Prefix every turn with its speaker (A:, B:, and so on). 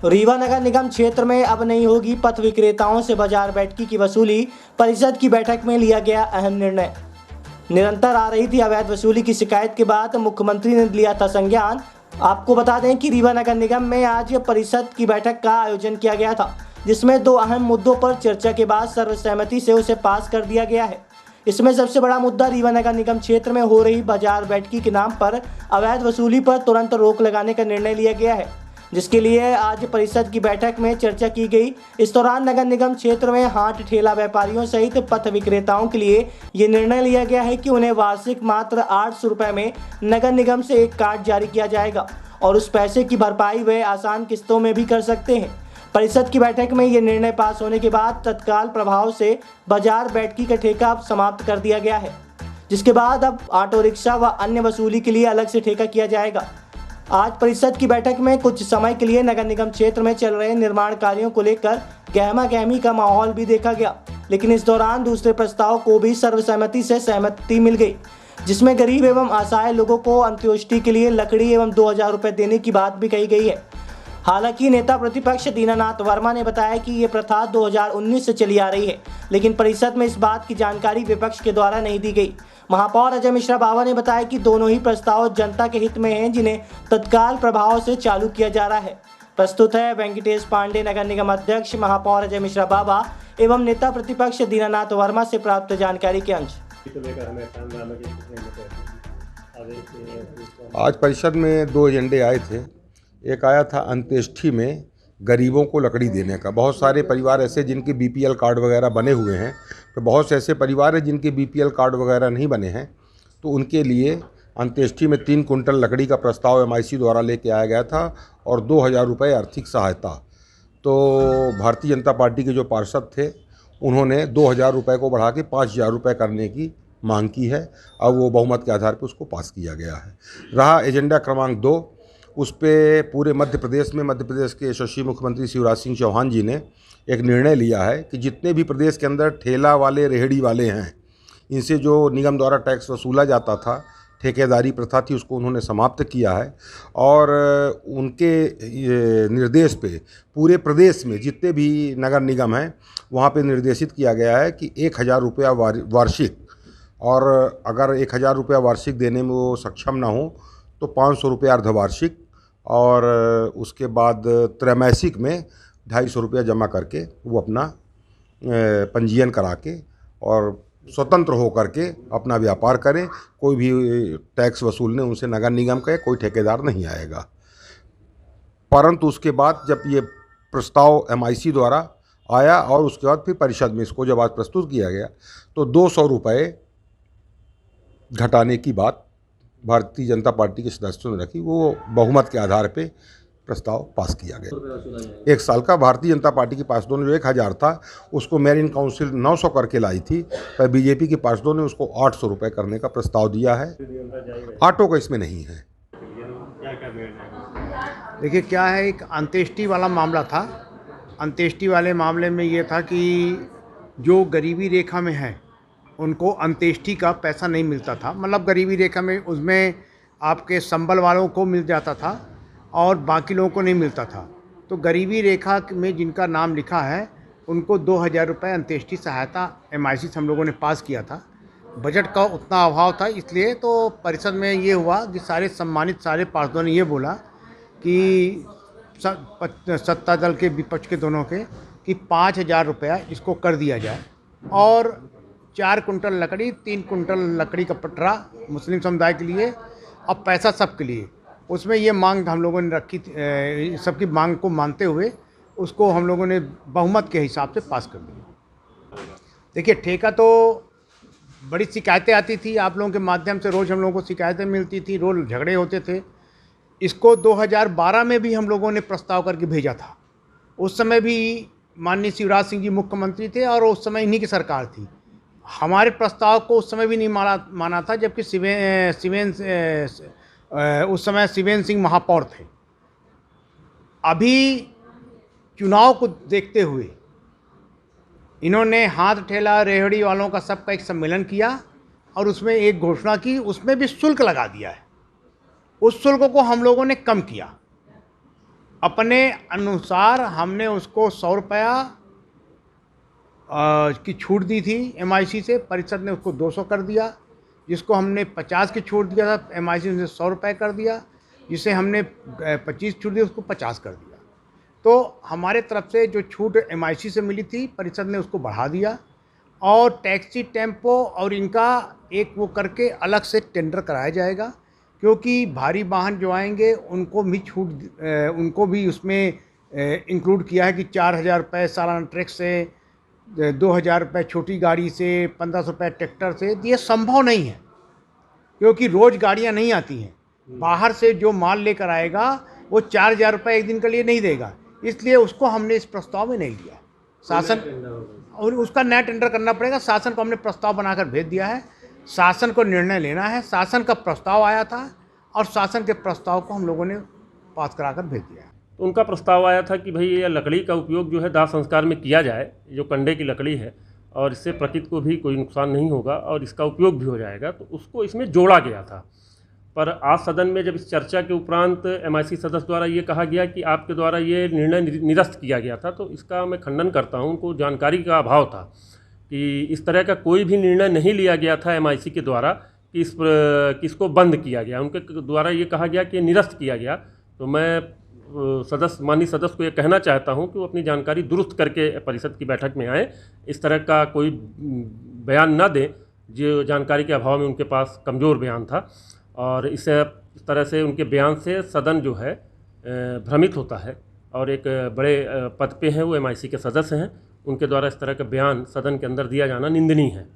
A: रीवा नगर निगम क्षेत्र में अब नहीं होगी पथ विक्रेताओं से बाजार बैठकी की वसूली। परिषद की बैठक में लिया गया अहम निर्णय। निरंतर आ रही थी अवैध वसूली की शिकायत के बाद मुख्यमंत्री ने लिया था संज्ञान। आपको बता दें कि रीवा नगर निगम में आज परिषद की बैठक का आयोजन किया गया था, जिसमें दो अहम मुद्दों पर चर्चा के बाद सर्वसहमति से उसे पास कर दिया गया है। इसमें सबसे बड़ा मुद्दा रीवा नगर निगम क्षेत्र में हो रही बाजार बैठकी के नाम पर अवैध वसूली पर तुरंत रोक लगाने का निर्णय लिया गया है, जिसके लिए आज परिषद की बैठक में चर्चा की गई। इस दौरान नगर निगम क्षेत्र में हाट ठेला व्यापारियों सहित पथ विक्रेताओं के लिए ये निर्णय लिया गया है कि उन्हें वार्षिक मात्र 800 रुपये में नगर निगम से एक कार्ड जारी किया जाएगा और उस पैसे की भरपाई वे आसान किस्तों में भी कर सकते हैं। परिषद की बैठक में ये निर्णय पास होने के बाद तत्काल प्रभाव से बाजार बैठकी का ठेका अब समाप्त कर दिया गया है, जिसके बाद अब ऑटो रिक्शा व अन्य वसूली के लिए अलग से ठेका किया जाएगा। आज परिषद की बैठक में कुछ समय के लिए नगर निगम क्षेत्र में चल रहे निर्माण कार्यों को लेकर गहमा-गहमी का माहौल भी देखा गया, लेकिन इस दौरान दूसरे प्रस्ताव को भी सर्वसहमति से सहमति मिल गई, जिसमें गरीब एवं असहाय लोगों को अंत्योष्टि के लिए लकड़ी एवं 2000 रुपये देने की बात भी कही गई है। हालांकि नेता प्रतिपक्ष दीनानाथ वर्मा ने बताया कि ये प्रथा 2019 से चली आ रही है, लेकिन परिषद में इस बात की जानकारी विपक्ष के द्वारा नहीं दी गई। महापौर अजय मिश्रा बाबा ने बताया कि दोनों ही प्रस्ताव जनता के हित में हैं, जिन्हें तत्काल प्रभाव से चालू किया जा रहा है। प्रस्तुत है वेंकटेश पांडे, नगर निगम अध्यक्ष महापौर अजय मिश्रा बाबा एवं नेता प्रतिपक्ष दीनानाथ वर्मा से प्राप्त जानकारी के अंश।
B: आज परिषद में दो एजेंडे आए थे। एक आया था अंत्येष्टि में गरीबों को लकड़ी देने का। बहुत सारे परिवार ऐसे जिनके बीपीएल कार्ड वगैरह बने हुए हैं, तो बहुत से ऐसे परिवार हैं जिनके बीपीएल कार्ड वगैरह नहीं बने हैं, तो उनके लिए अंत्येष्टि में 3 कुंटल लकड़ी का प्रस्ताव एमआईसी द्वारा लेके आया गया था और 2000 रुपये आर्थिक सहायता। तो भारतीय जनता पार्टी के जो पार्षद थे उन्होंने 2000 रुपये को बढ़ा के 5000 रुपये करने की मांग की है। अब वो बहुमत के आधार पर उसको पास किया गया है। रहा एजेंडा क्रमांक 2, उस पे पूरे मध्य प्रदेश के यशस्वी मुख्यमंत्री शिवराज सिंह चौहान जी ने एक निर्णय लिया है कि जितने भी प्रदेश के अंदर ठेला वाले रेहड़ी वाले हैं, इनसे जो निगम द्वारा टैक्स वसूला जाता था, ठेकेदारी प्रथा थी, उसको उन्होंने समाप्त किया है। और उनके निर्देश पे पूरे प्रदेश में जितने भी नगर निगम हैं वहाँ पे निर्देशित किया गया है कि 1000 रुपया वार्षिक, और अगर 1000 रुपया वार्षिक देने में वो सक्षम ना हो तो 500 रुपया अर्धवार्षिक, और उसके बाद त्रैमासिक में 250 रुपया जमा करके वो अपना पंजीयन करा के और स्वतंत्र हो करके अपना व्यापार करें। कोई भी टैक्स वसूलने उनसे नगर निगम का कोई ठेकेदार नहीं आएगा। परंतु उसके बाद जब ये प्रस्ताव एमआईसी द्वारा आया और उसके बाद फिर परिषद में इसको जब आज प्रस्तुत किया गया, तो 200 रुपये घटाने की बात भारतीय जनता पार्टी के सदस्यों ने रखी। वो बहुमत के आधार पे प्रस्ताव पास किया गया। 1 साल का भारतीय जनता पार्टी के पार्षदों ने जो 1000 था उसको मेरिन काउंसिल 900 करके लाई थी, पर बीजेपी के पार्षदों ने उसको 800 रुपये करने का प्रस्ताव दिया है। ऑटो का इसमें नहीं है।
C: देखिए क्या है, एक अंत्येष्टि वाला मामला था। अंत्येष्टि वाले मामले में ये था कि जो गरीबी रेखा में है उनको अंत्येष्टि का पैसा नहीं मिलता था। मतलब गरीबी रेखा में उसमें आपके संबल वालों को मिल जाता था और बाकी लोगों को नहीं मिलता था। तो गरीबी रेखा में जिनका नाम लिखा है उनको 2000 रुपये अंत्येष्टि सहायता एमआईसी से हम लोगों ने पास किया था। बजट का उतना अभाव था, इसलिए तो परिषद में ये हुआ कि सारे सम्मानित सारे पार्षदों ने ये बोला कि सत्ता दल के विपक्ष के दोनों के कि 5000 रुपया इसको कर दिया जाए और 4 कुंटल लकड़ी, 3 कुंटल लकड़ी का पटरा मुस्लिम समुदाय के लिए और पैसा सबके लिए। उसमें ये मांग हम लोगों ने रखी थी। सबकी मांग को मानते हुए उसको हम लोगों ने बहुमत के हिसाब से पास कर दिया। देखिए ठेका तो बड़ी शिकायतें आती थी, आप लोगों के माध्यम से रोज़ हम लोगों को शिकायतें मिलती थी, रोज़ झगड़े होते थे। इसको 2012 में भी हम लोगों ने प्रस्ताव करके भेजा था। उस समय भी माननीय शिवराज सिंह जी मुख्यमंत्री थे और उस समय इन्हीं की सरकार थी। हमारे प्रस्ताव को उस समय भी नहीं माना था, जबकि उस समय शिवेंद्र सिंह महापौर थे। अभी चुनाव को देखते हुए इन्होंने हाथ ठेला रेहड़ी वालों का सबका एक सम्मेलन किया और उसमें एक घोषणा की, उसमें भी शुल्क लगा दिया है। उस शुल्क को हम लोगों ने कम किया। अपने अनुसार हमने उसको 100 रुपया की छूट दी थी MIC से, परिषद ने उसको 200 कर दिया। जिसको हमने 50 की छूट दिया था MIC ने 100 रुपये कर दिया। जिसे हमने 25 छूट दी उसको 50 कर दिया। तो हमारे तरफ से जो छूट MIC से मिली थी परिषद ने उसको बढ़ा दिया और टैक्सी, टेम्पो और इनका एक वो करके अलग से टेंडर कराया जाएगा, क्योंकि भारी वाहन जो आएंगे उनको भी छूट, उनको भी उसमें इंक्लूड किया है कि 4,000 रुपये सालाना ट्रैक से, 2,000 रुपये छोटी गाड़ी से, 1,500 रुपये ट्रैक्टर से। ये संभव नहीं है क्योंकि रोज़ गाड़ियाँ नहीं आती हैं। बाहर से जो माल लेकर आएगा वो 4,000 रुपये एक दिन के लिए नहीं देगा, इसलिए उसको हमने इस प्रस्ताव में नहीं लिया। शासन और उसका नया टेंडर करना पड़ेगा। शासन को हमने प्रस्ताव बनाकर भेज दिया है, शासन को निर्णय लेना है। शासन का प्रस्ताव आया था और शासन के प्रस्ताव को हम लोगों ने पास कराकर भेज दिया है।
D: तो उनका प्रस्ताव आया था कि भाई ये लकड़ी का उपयोग जो है दाह संस्कार में किया जाए, जो कंडे की लकड़ी है, और इससे प्रकृति को भी कोई नुकसान नहीं होगा और इसका उपयोग भी हो जाएगा, तो उसको इसमें जोड़ा गया था। पर आज सदन में जब इस चर्चा के उपरांत MIC सदस्य द्वारा ये कहा गया कि आपके द्वारा ये निर्णय निरस्त किया गया था, तो इसका मैं खंडन करता हूँ। उनको जानकारी का अभाव था कि इस तरह का कोई भी निर्णय नहीं लिया गया था MIC के द्वारा कि इसको बंद किया गया। उनके द्वारा ये कहा गया कि निरस्त किया गया। तो मैं माननीय सदस्य को ये कहना चाहता हूँ कि वो अपनी जानकारी दुरुस्त करके परिषद की बैठक में आए, इस तरह का कोई बयान न दें जो जानकारी के अभाव में उनके पास कमज़ोर बयान था। और इस तरह से उनके बयान से सदन जो है भ्रमित होता है और एक बड़े पद पे हैं, वो MIC के सदस्य हैं, उनके द्वारा इस तरह का बयान सदन के अंदर दिया जाना निंदनीय है।